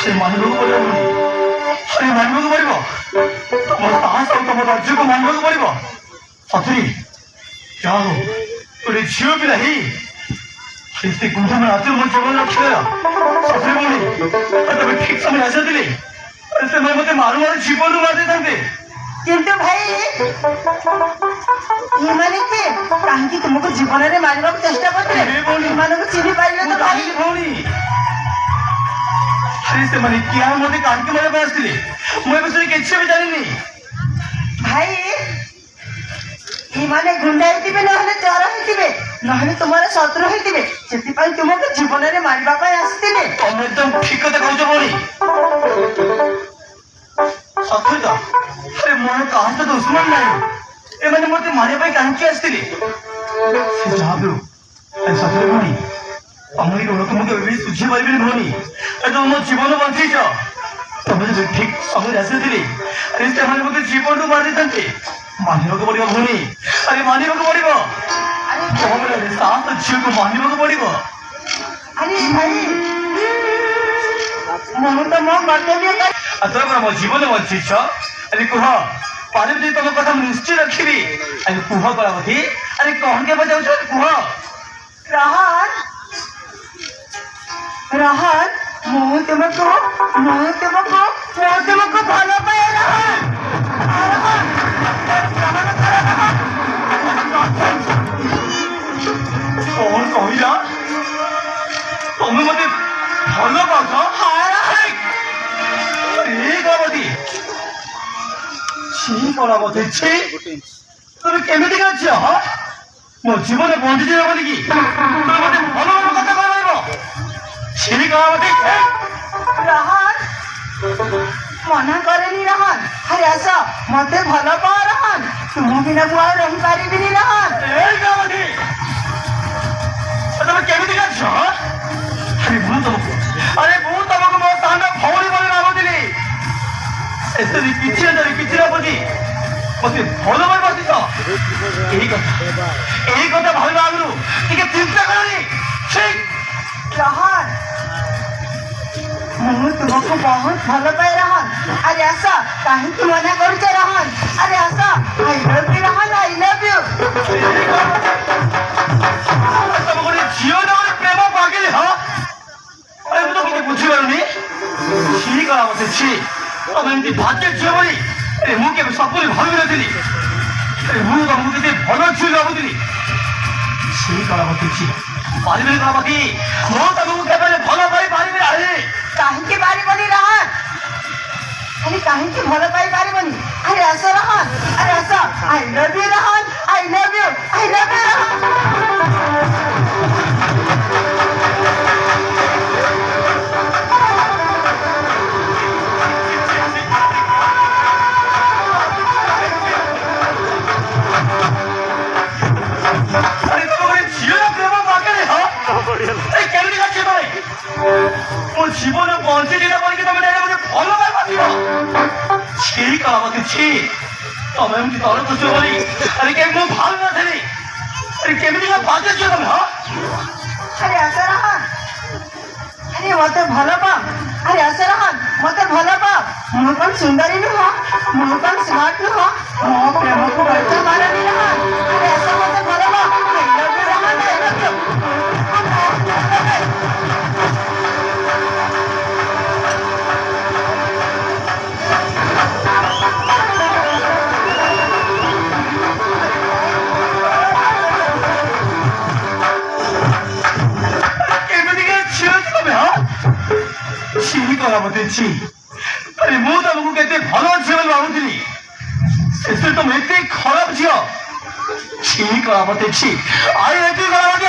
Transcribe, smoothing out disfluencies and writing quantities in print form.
से मानव को अरे मानव को पड़ो तुम साहस और तुम राज्य को मानव को पड़ो सतरी जाओ तुरे झील भी नहीं इससे गुंडा में आते मन जीवन रखे सतरी बोली तब ठीक समय आशा दिले अरे से मैं मते मारू मारू जीवन रू मारते थांते किंतु भाई ये माने के काहे कि तुमको जीवन रे मारबा को चेष्टा करते माने को चिनी पाइले तो भाई भौणी अरे से माने क्या मते काहे के मारे पास दिले मैं बस किसी भी जानी नहीं भाई ये माने गुंडा हेतिबे न हले चोर हेतिबे न हले तुम्हारे शत्रु हेतिबे सेति पई तुमको जीवन रे मारबा पई आस्तिबे तुम एकदम ठीक कथा कहउछ भौणी सत्य तो अरे मोर कहां तो दुश्मन नहीं ए माने मते मारे पई काहे के आस्तिले से जाबो ए सत्य भौणी अमरी रोड तुमको एबी सुझी पाइबे भौणी ए तो मो जीवन बंची छ तुम जो ठीक समय आसे दिली अरे से माने मते जीवन रू मार देतंते मानिबो को पड़िबो भौणी अरे मानिबो को पड़िबो अरे तोमरे साथ झियो को मानिबो को पड़िबो अरे भाई मन तो मो कर्तव्य कर अतः मो जीवन बंची छ अरे कुह पारे तुम कथा निश्चय रखिबी अरे कुह कलावती अरे कौन के बजाउ छ कुह रहन रहन मो तुमको भलो पाए रहन कौन कहिला तुम मते भलो पाउछ हाय अरे कलावती छी कलावती छी तुम केमिति काछ ह मो जीवन बंची जे बोली की तुम मते भलो कथा कहबो छी कलावती रहन मना करेनी रहन अरे आस मते भलो पा रहन तुम बिना बुआ रही पारिबिनी रहन ए कलावती तुम केमिति काछ अरे मु तुमको मो सामने भौणी बोली भाबुदिली ऐसे किछि ना बुझी मते भलो भाई बसिछ एही कथा भाबिबा आगु टिके चिंता करनी ठीक रहन मु तुमको बहुत भलो पाए रहन अरे आस काहे कि मना करूछ रहन अरे आस आई लव यू रहन आई लव यू तुम कोनी जियो ना प्रेम पागल ह अरे मु तो किछि बुझी पारुनी छी कलावती छी तुम एमती भाग्य झियो बोली अरे मु के सपने भाबी नथिली अरे मु किछि भलो झियो भाबुदिली छी कलावती छी पारिबे कलावती मो तुमको केबे भलो पाई पारिबे आले काहे कि पारिबनी रहन अरे काहे कि भलो पाई पारिबनी अरे आस रहन अरे आस आई लव यू रहन आई लव यू रहन अरे तुम कोनी जियो ना प्रेम पागल ह अरे केमिति काछ भाई मो जीवन बंची जेता बोली तुम डायरे मुझे भलो पाई पासिबो छी कलावती छी तुम एमती तोर कुछ बोली अरे के मु भाल न थली अरे केमिति का भाग्य छ तुम ह अरे आस रहन अरे मते भलो पा अरे आस रहन मते भलो पा मु कोन सुंदरी नु मु कोन स्मार्ट नु मो प्रेम को बच्चा मारनी रहन अरे आस मते भलो पा आई लव यू रहन आई लव यू छी कलावती छी अरे मु तुमको केते भलो झियो भाबुदिली से तुम एते खराब झियो छी कलावती छी आई एते कलावती